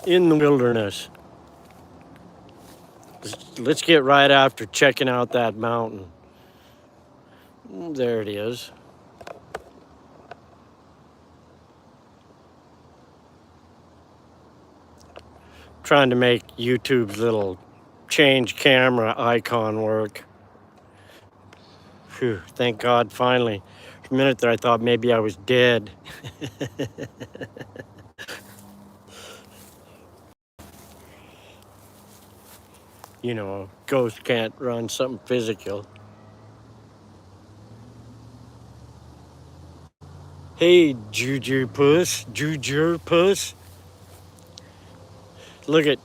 in the wilderness. Let's get right after checking out that mountain. There it is. Trying to make YouTube's little change camera icon work. Phew, thank God, finally. For a minute there, I thought maybe I was dead. You know, a ghost can't run something physical. Hey, Juju Puss. Juju Puss. Look at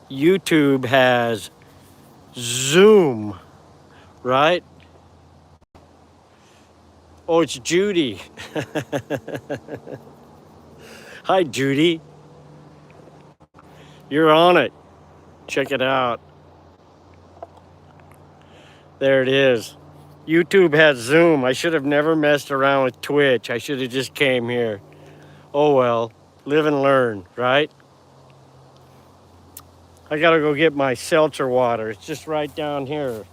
YouTube has Zoom, right? Oh, it's Judy. Hi, Judy. You're on it. Check it out. There it is. YouTube has Zoom. I should have never messed around with Twitch. I should have just came here. Oh well, live and learn, right? I gotta go get my seltzer water. It's just right down here.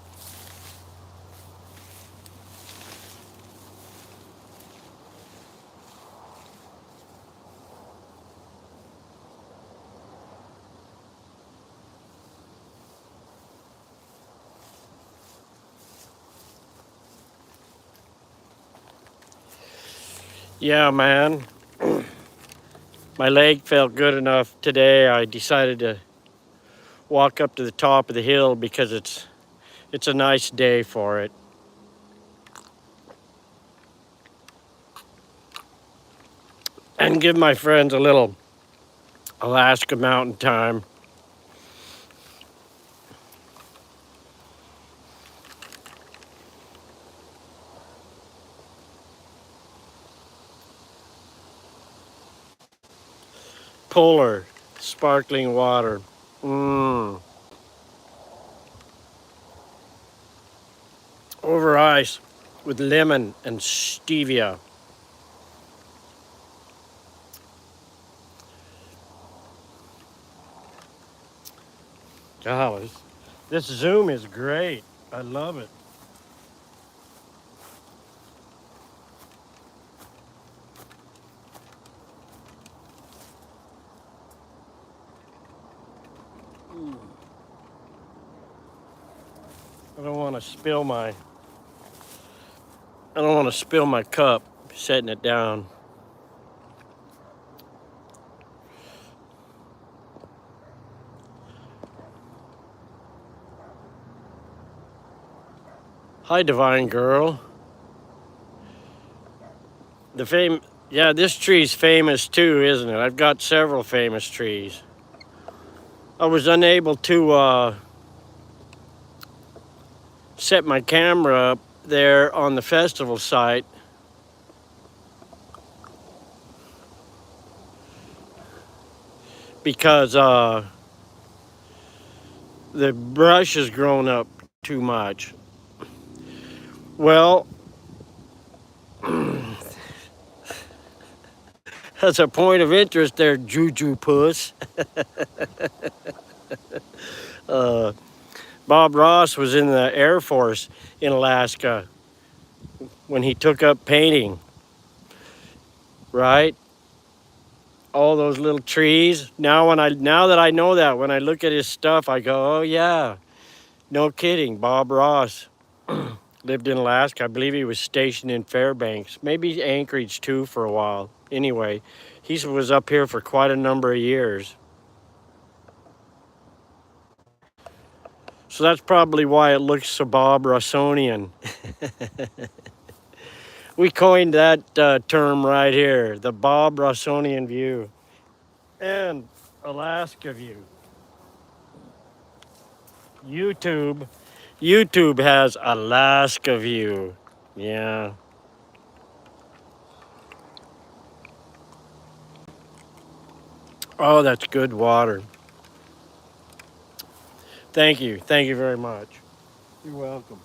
Yeah, man. My leg felt good enough today. I decided to walk up to the top of the hill because it's a nice day for it. And give my friends a little Alaska mountain time. Polar, sparkling water. Mmm. Over ice with lemon and stevia. Golly, this Zoom is great. I love it. I don't want to spill my I don't want to spill my cup setting it down. Hi, Divine Girl. Yeah, this tree's famous too, isn't it? I've got several famous trees. I was unable to set my camera up there on the festival site because the brush has grown up too much. Well, that's a point of interest there, Juju Puss. Bob Ross was in the Air Force in Alaska when he took up painting, right? All those little trees. Now that I know that, when I look at his stuff, I go, oh yeah, no kidding. Bob Ross lived in Alaska. I believe he was stationed in Fairbanks, maybe Anchorage too for a while. Anyway, he was up here for quite a number of years. So that's probably why it looks so Bob Rossonian. We coined that term right here, the Bob Rossonian view and Alaska view. YouTube has Alaska view. Yeah. Oh, that's good water. Thank you. Thank you very much. You're welcome.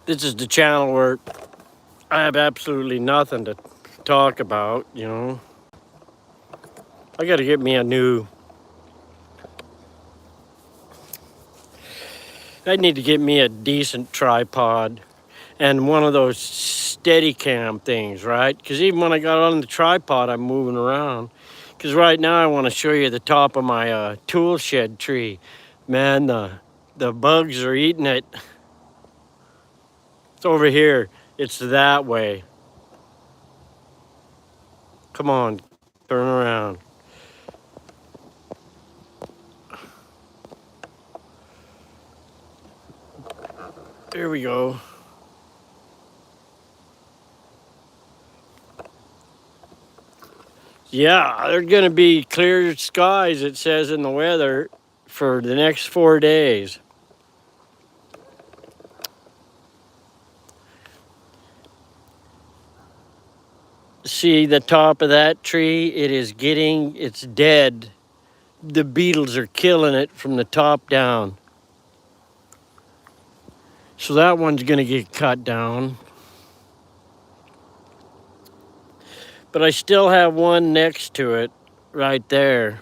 This is the channel where I have absolutely nothing to talk about, you know. I gotta get me a new... I need to get me a decent tripod and one of those steady cam things, right? Because even when I got on the tripod, I'm moving around. Because right now I want to show you the top of my tool shed tree. Man, the bugs are eating it. It's over here. It's that way. Come on, turn around. There we go. Yeah, there's gonna be clear skies, it says in the weather, for the next 4 days. See the top of that tree? It's dead. The beetles are killing it from the top down. So that one's gonna get cut down. But I still have one next to it right there.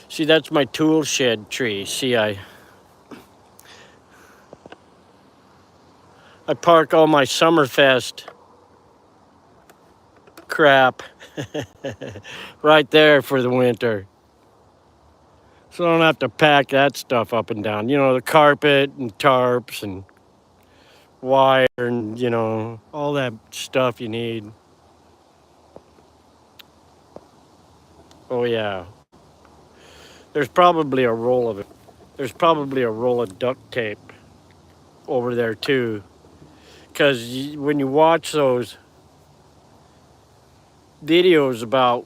See, that's my tool shed tree. See, I park all my Summerfest crap right there for the winter. So I don't have to pack that stuff up and down. You know, the carpet and tarps and wire and, you know, all that stuff you need. Oh yeah. There's probably a roll of it. There's probably a roll of duct tape over there too. Because when you watch those videos about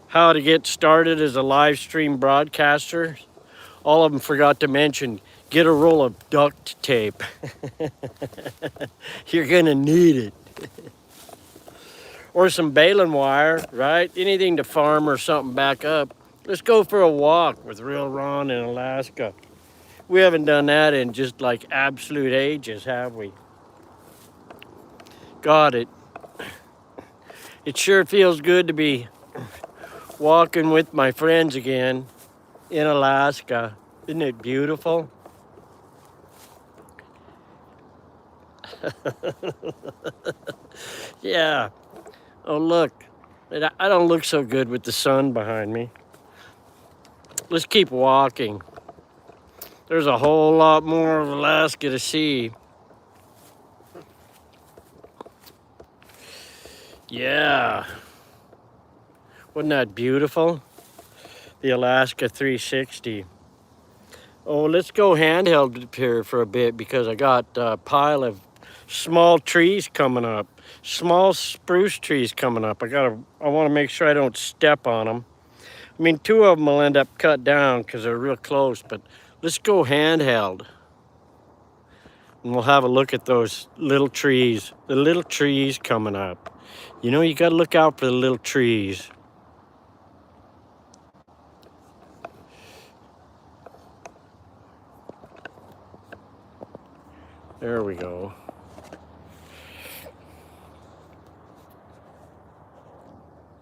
how to get started as a live stream broadcaster, all of them forgot to mention, get a roll of duct tape. You're gonna need it. Or some baling wire, right? Anything to farm or something back up. Let's go for a walk with Real Ron in Alaska. We haven't done that in just like absolute ages, have we? God, it sure feels good to be walking with my friends again in Alaska. Isn't it beautiful? Yeah. Oh, look. I don't look so good with the sun behind me. Let's keep walking. There's a whole lot more of Alaska to see. Yeah. Wasn't that beautiful? The Alaska 360. Oh, let's go handheld up here for a bit because I got a pile of small trees coming up. Small spruce trees coming up. I want to make sure I don't step on them. I mean, two of them will end up cut down because they're real close, but let's go handheld. And we'll have a look at those little trees. The little trees coming up. You know, you got to look out for the little trees. There we go.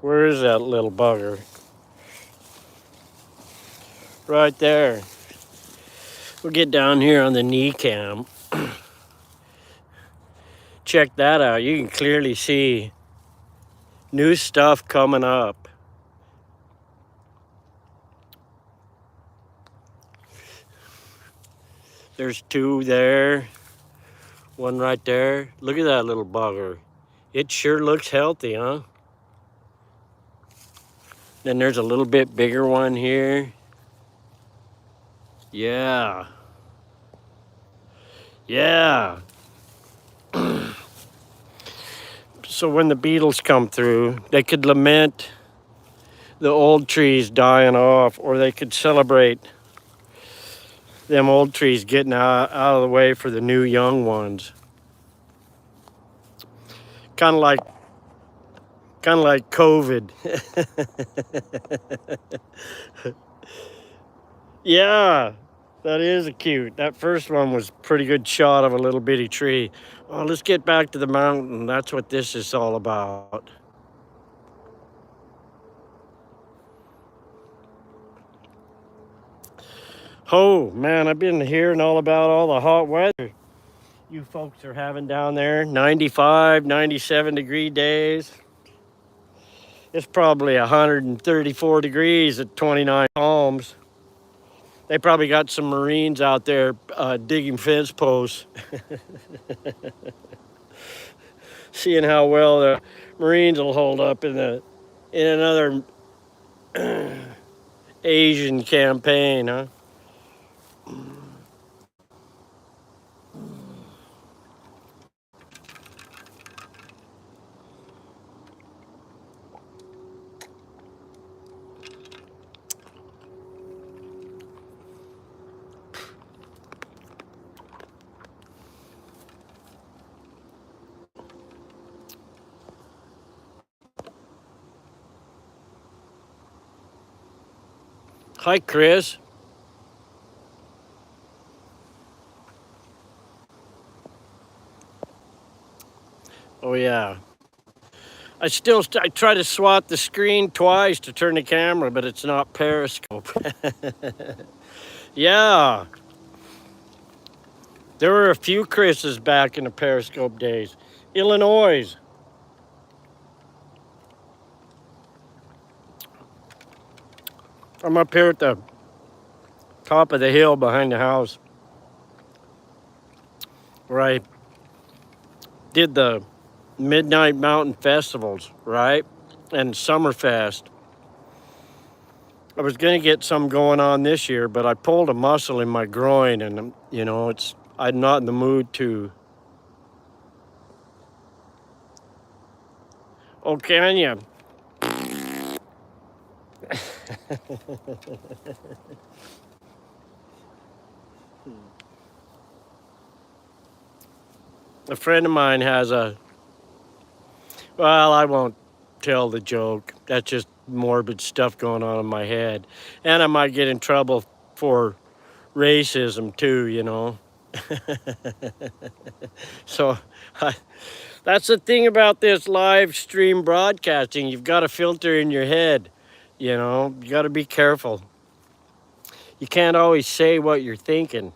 Where is that little bugger? Right there. We'll get down here on the knee cam. Check that out. You can clearly see new stuff coming up. There's two there. One right there. Look at that little bugger. It sure looks healthy, huh? Then there's a little bit bigger one here. Yeah. Yeah. So when the beetles come through, they could lament the old trees dying off, or they could celebrate them old trees getting out of the way for the new young ones. Kind of like Kind of like COVID. Yeah, that is cute. That first one was pretty good shot of a little bitty tree. Oh, let's get back to the mountain. That's what this is all about. Oh, man, I've been hearing all about all the hot weather you folks are having down there. 95, 97-degree days. It's probably 134 degrees at 29 Palms. They probably got some Marines out there digging fence posts, seeing how well the Marines will hold up in another Asian campaign, huh? Hi, Chris. Oh yeah. I try to swat the screen twice to turn the camera, but it's not Periscope. Yeah, there were a few Chris's back in the Periscope days. Illinois. I'm up here at the top of the hill behind the house where I did the Midnight Mountain Festivals, right? And Summerfest. I was gonna get some going on this year, but I pulled a muscle in my groin, and I'm not in the mood to. Oh, can you? A friend of mine has a. Well, I won't tell the joke. That's just morbid stuff going on in my head, and I might get in trouble for racism too. So, I, that's the thing about this live stream broadcasting. You've got a filter in your head. You got to be careful. You can't always say what you're thinking.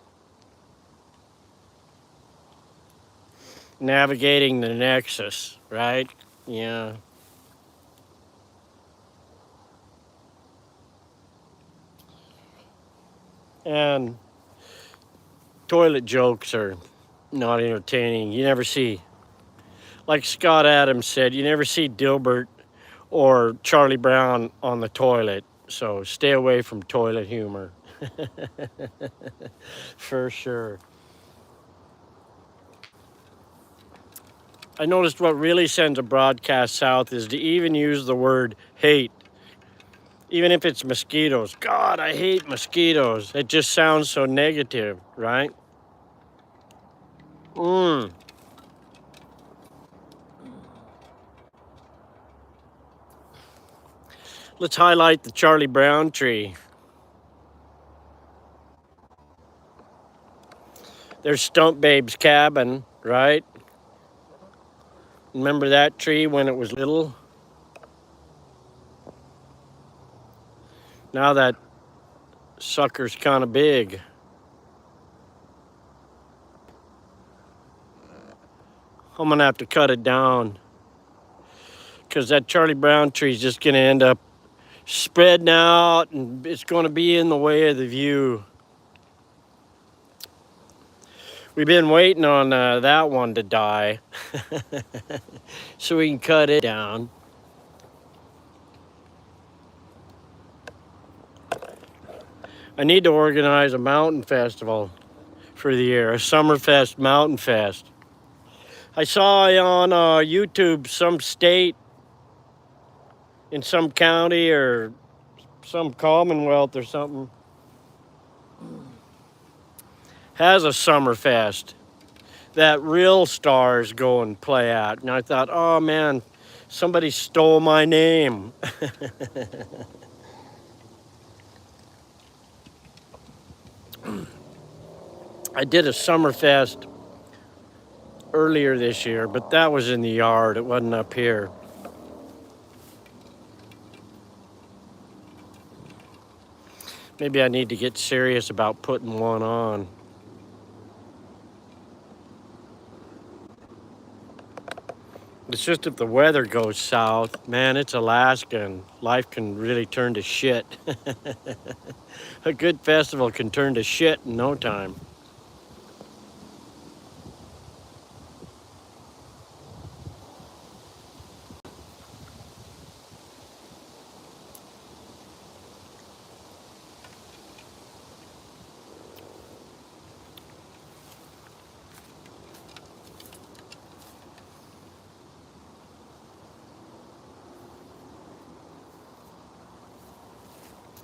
Navigating the nexus, right? Yeah. And toilet jokes are not entertaining. You never see, like Scott Adams said, you never see Dilbert or Charlie Brown on the toilet. So stay away from toilet humor. For sure. I noticed what really sends a broadcast south is to even use the word hate, even if it's mosquitoes. God, I hate mosquitoes. It just sounds so negative, right? Mm. Let's highlight the Charlie Brown tree. There's Stump Babe's cabin, right? Remember that tree when it was little? Now that sucker's kind of big. I'm gonna have to cut it down because that Charlie Brown tree is just gonna end up spreading out and it's gonna be in the way of the view. We've been waiting on that one to die so we can cut it down. I need to organize a mountain festival for the year, a Summerfest Mountain Fest. I saw on YouTube some state in some county or some commonwealth or something has a Summerfest that real stars go and play at. And I thought, oh man, Somebody stole my name. I did a Summerfest earlier this year, but that was in the yard. It wasn't up here. Maybe I need to get serious about putting one on. It's just if the weather goes south, man, it's Alaska and life can really turn to shit. A good festival can turn to shit in no time.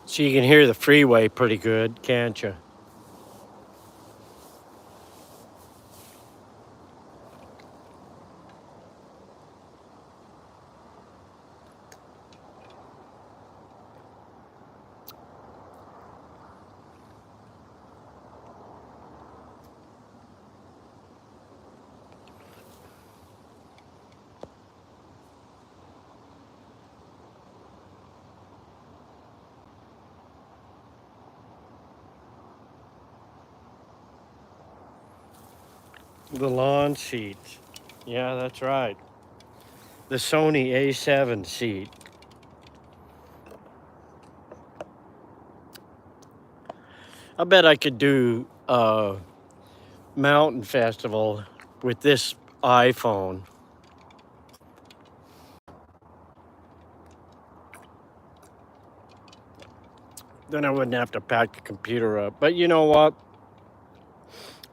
So you can hear the freeway pretty good, can't you? The lawn seats. Yeah, that's right. The Sony A7 seat. I bet I could do a mountain festival with this iPhone. Then I wouldn't have to pack the computer up. But you know what?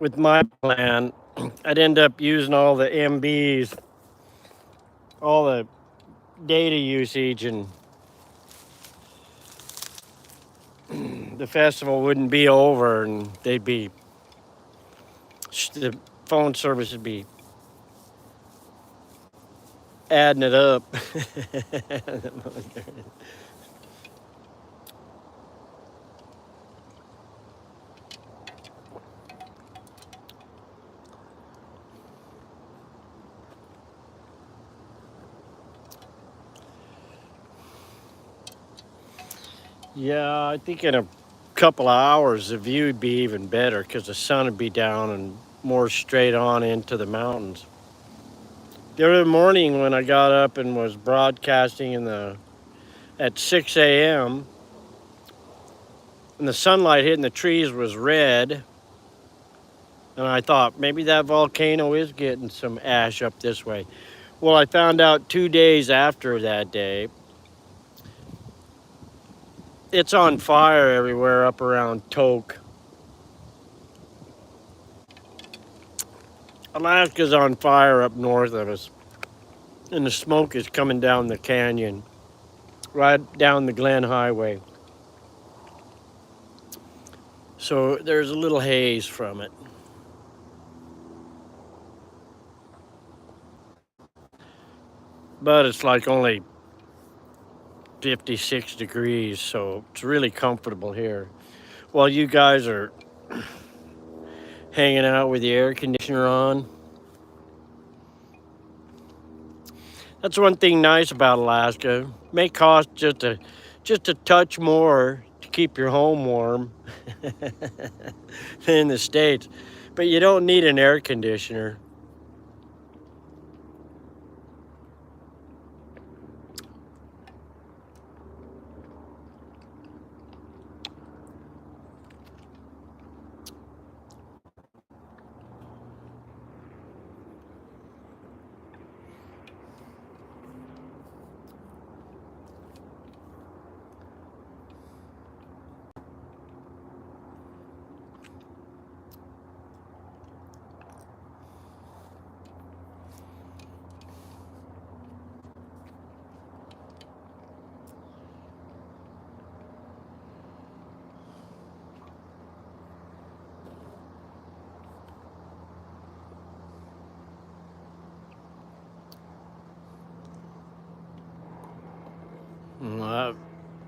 With my plan, I'd end up using all the MBs, all the data usage, and the festival wouldn't be over, and the phone service would be adding it up. Yeah, I think in a couple of hours the view would be even better because the sun would be down and more straight on into the mountains. The other morning when I got up and was broadcasting at 6 a.m. and the sunlight hitting the trees was red, and I thought maybe that volcano is getting some ash up this way. Well, I found out 2 days after that day, it's on fire everywhere up around Toke. Alaska's on fire up north of us, and the smoke is coming down the canyon, right down the Glen Highway. So there's a little haze from it. But it's like only 56 degrees, so it's really comfortable here. While you guys are hanging out with the air conditioner on. That's one thing nice about Alaska. May cost just a touch more to keep your home warm than in the States. But you don't need an air conditioner.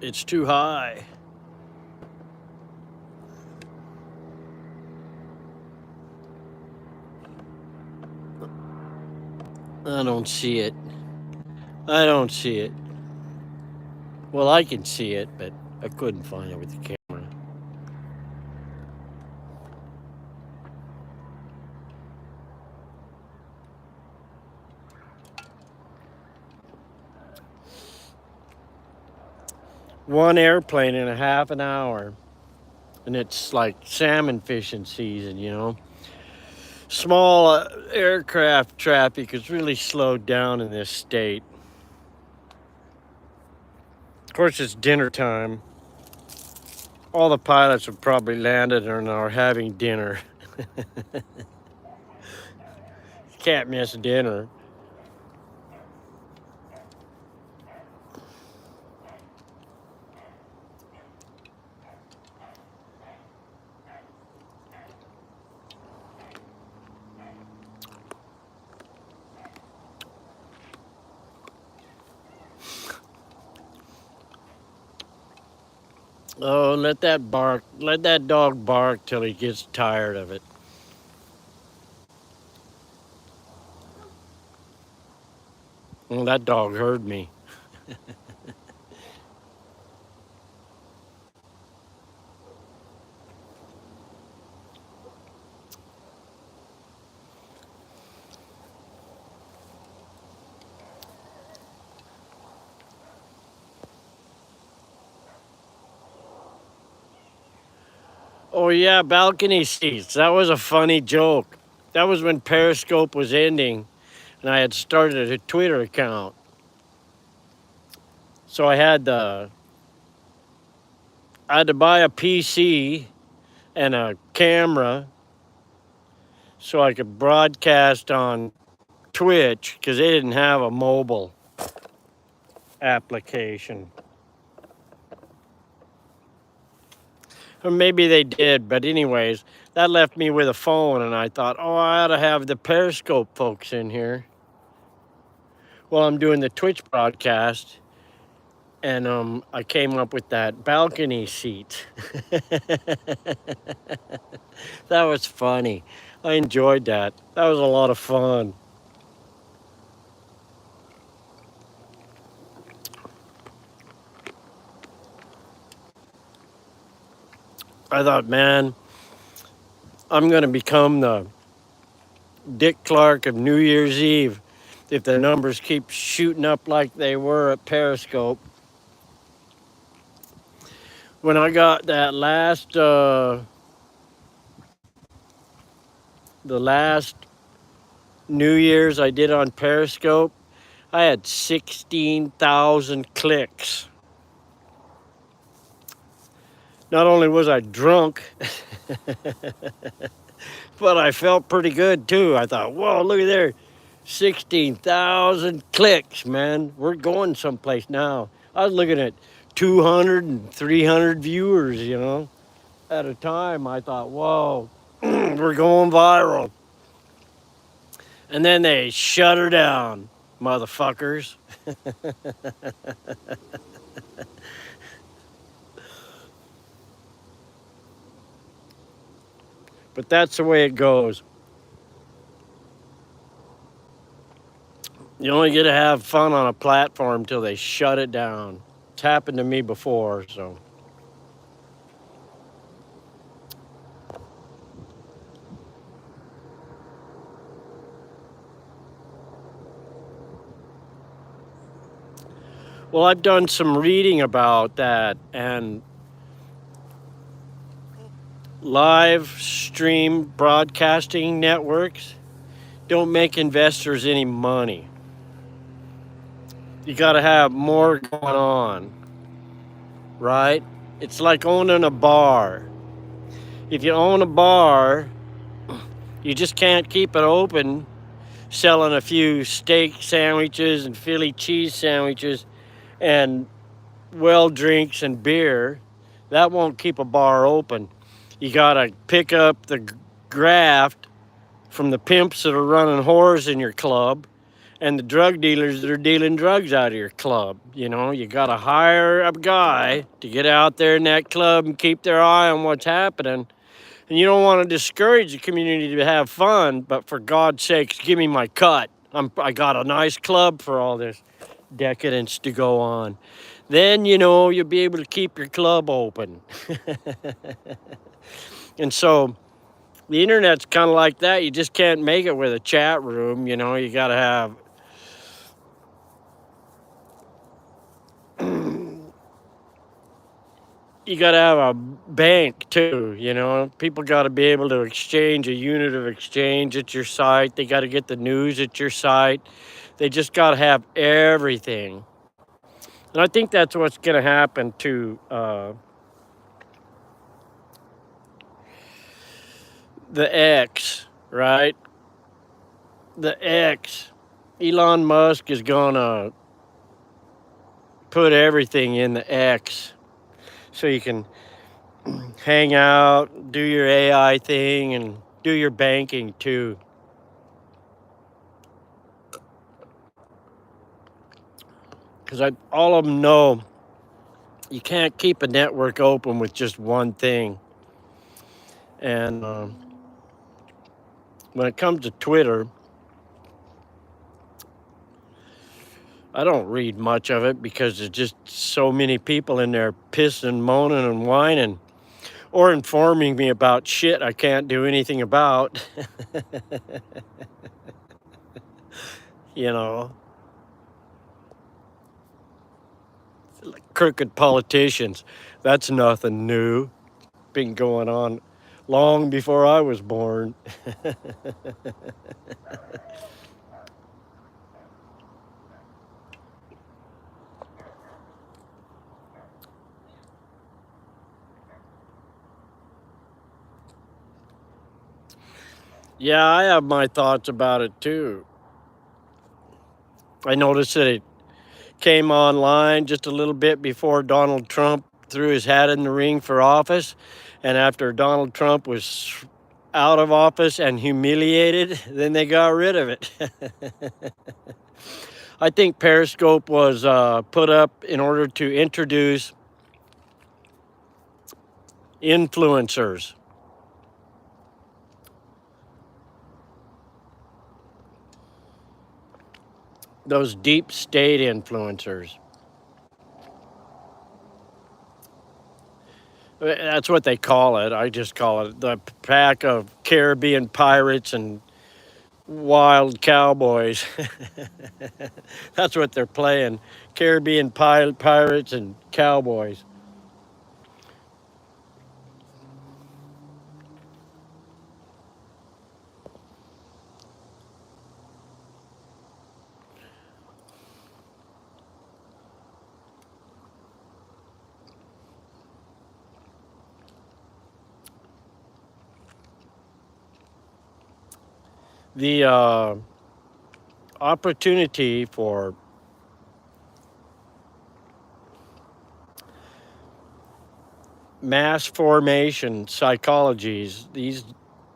It's too high. I don't see it. I don't see it. Well, I can see it, but I couldn't find it with the camera. One airplane in a half an hour, and it's like salmon fishing season, you know. Small aircraft traffic is really slowed down in this state. Of course, it's dinner time. All the pilots have probably landed and are having dinner. Can't miss dinner. Oh, let that dog bark till he gets tired of it. Well, that dog heard me. Oh yeah, balcony seats. That was a funny joke. That was when Periscope was ending, and I had started a Twitter account. So I had to buy a PC and a camera so I could broadcast on Twitch because they didn't have a mobile application. Or maybe they did, but anyways, that left me with a phone, and I thought, oh, I ought to have the Periscope folks in here while I'm doing the Twitch broadcast. And I came up with that balcony seat. That was funny. I enjoyed that. That was a lot of fun. I thought, man, I'm going to become the Dick Clark of New Year's Eve if the numbers keep shooting up like they were at Periscope. When I got that the last New Year's I did on Periscope, I had 16,000 clicks. Not only was I drunk, but I felt pretty good too. I thought, whoa, look at there. 16,000 clicks, man. We're going someplace now. I was looking at 200 and 300 viewers, you know, at a time. I thought, whoa, we're going viral. And then they shut her down, motherfuckers. But that's the way it goes. You only get to have fun on a platform till they shut it down. It's happened to me before, so. Well, I've done some reading about that, and live stream broadcasting networks don't make investors any money. You got to have more going on, right? It's like owning a bar. If you own a bar, you just can't keep it open selling a few steak sandwiches and Philly cheese sandwiches and well drinks and beer. That won't keep a bar open. You got to pick up the graft from the pimps that are running whores in your club and the drug dealers that are dealing drugs out of your club. You know, you got to hire a guy to get out there in that club and keep their eye on what's happening. And you don't want to discourage the community to have fun, but for God's sakes, give me my cut. I got a nice club for all this decadence to go on. Then, you know, you'll be able to keep your club open. And so the internet's kind of like that. You just can't make it with a chat room. You know, you got to have you got to have a bank too. You know, people got to be able to exchange a unit of exchange at your site. They got to get the news at your site. They just got to have everything. And I think that's what's going to happen to the X, right? The X. Elon Musk is going to put everything in the X so you can hang out, do your AI thing, and do your banking too. Because all of them know you can't keep a network open with just one thing. And when it comes to Twitter, I don't read much of it because there's just so many people in there pissing, moaning, and whining, or informing me about shit I can't do anything about. You know, like crooked politicians. That's nothing new. Been going on long before I was born. Yeah, I have my thoughts about it too. I noticed that it came online just a little bit before Donald Trump threw his hat in the ring for office. And after Donald Trump was out of office and humiliated, then they got rid of it. I think Periscope was put up in order to introduce influencers, those deep state influencers. That's what they call it. I just call it the pack of Caribbean pirates and wild cowboys. That's what they're playing. Caribbean pirates and cowboys. The opportunity for mass formation psychologies, these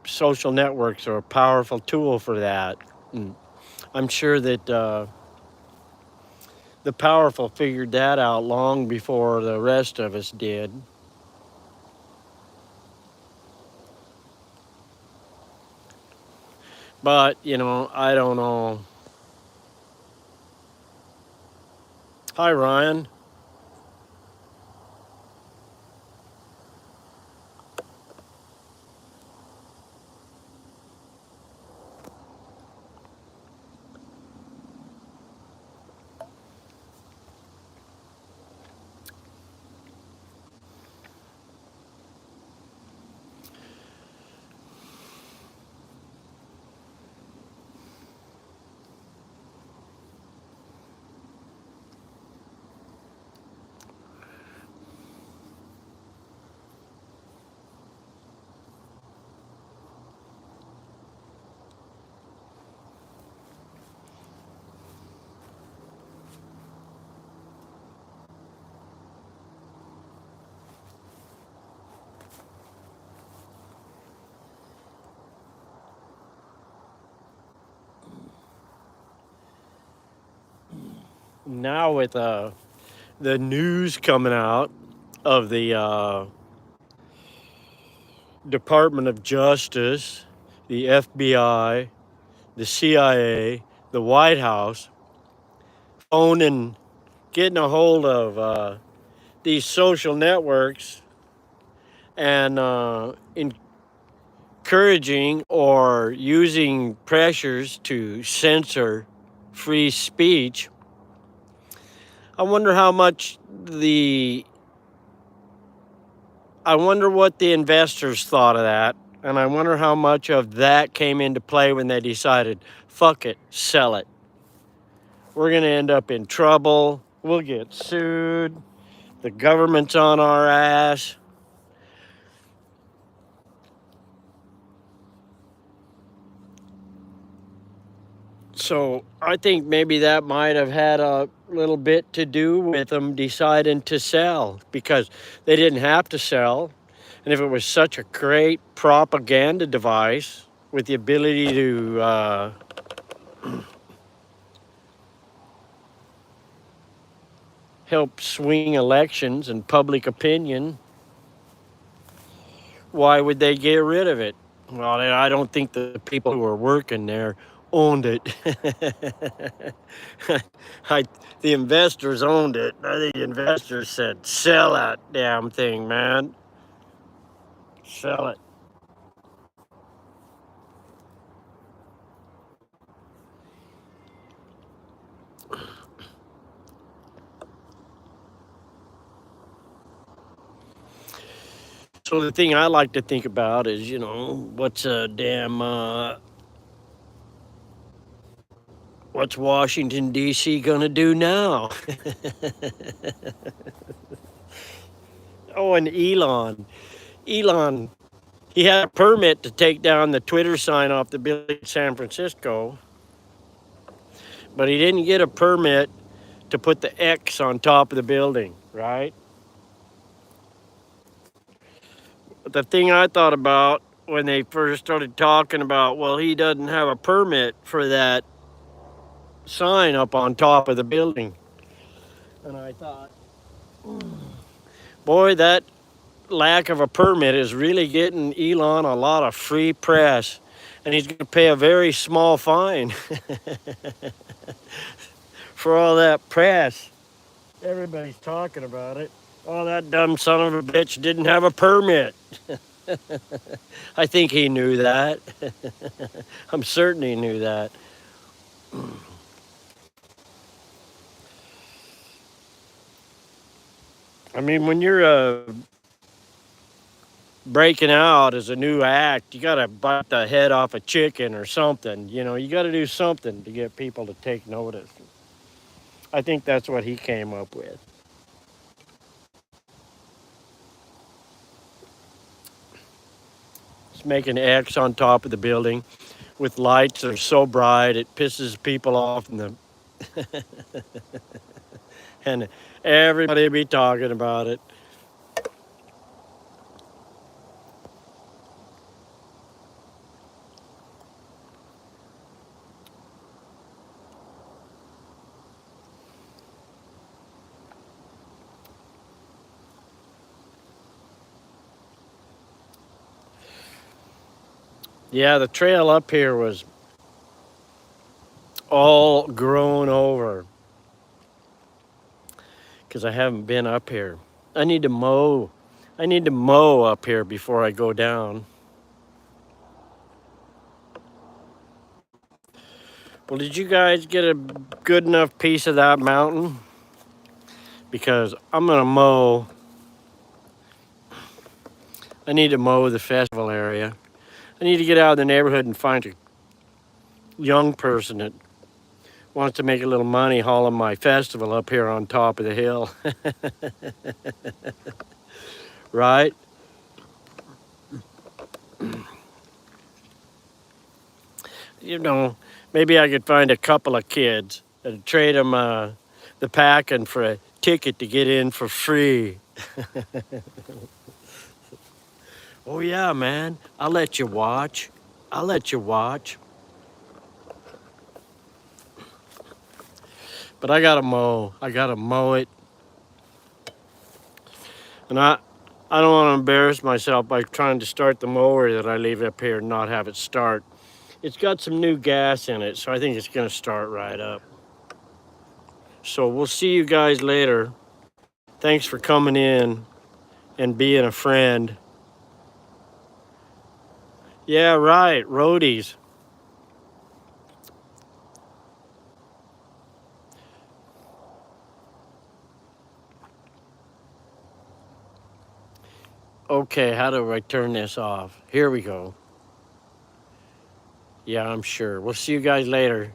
social networks are a powerful tool for that. And I'm sure that the powerful figured that out long before the rest of us did. But, you know, I don't know. Hi, Ryan. now with the news coming out of the Department of Justice, the FBI, the CIA, the White House, phoning, getting a hold of these social networks and encouraging or using pressures to censor free speech. I wonder how much I wonder what the investors thought of that. And I wonder how much of that came into play when they decided, fuck it, sell it. We're going to end up in trouble. We'll get sued. The government's on our ass. So I think maybe that might have had a little bit to do with them deciding to sell, because they didn't have to sell. And if it was such a great propaganda device with the ability to help swing elections and public opinion, why would they get rid of it? Well, I don't think the people who were working there owned it. I, the investors owned it. I think the investors said, sell that damn thing, man. Sell it. So the thing I like to think about is, what's a damn what's Washington D.C. gonna do now? Oh, and Elon, he had a permit to take down the Twitter sign off the building in San Francisco, but he didn't get a permit to put the X on top of the building, right? But the thing I thought about when they first started talking about, well, he doesn't have a permit for that sign up on top of the building. And I thought, boy, that lack of a permit is really getting Elon a lot of free press. And he's going to pay a very small fine for all that press. Everybody's talking about it. Oh, that dumb son of a bitch didn't have a permit. I think he knew that. I'm certain he knew that. I mean, when you're breaking out as a new act, you got to bite the head off a chicken or something. You got to do something to get people to take notice. I think that's what he came up with. Just make an X on top of the building with lights that are so bright it pisses people off, and everybody be talking about it. Yeah, the trail up here was all grown over because I haven't been up here. I need to mow. I need to mow up here before I go down. Well, did you guys get a good enough piece of that mountain? Because I'm gonna mow. I need to mow the festival area. I need to get out of the neighborhood and find a young person that wants to make a little money hauling my festival up here on top of the hill. Right? You know, maybe I could find a couple of kids and trade them the packing for a ticket to get in for free. Oh, yeah, man. I'll let you watch. I'll let you watch. But I gotta mow. I gotta mow it. And I don't want to embarrass myself by trying to start the mower that I leave up here and not have it start. It's got some new gas in it, so I think it's gonna start right up. So we'll see you guys later. Thanks for coming in and being a friend. Yeah, right, roadies. Okay, how do I turn this off? Here we go. Yeah, I'm sure. We'll see you guys later.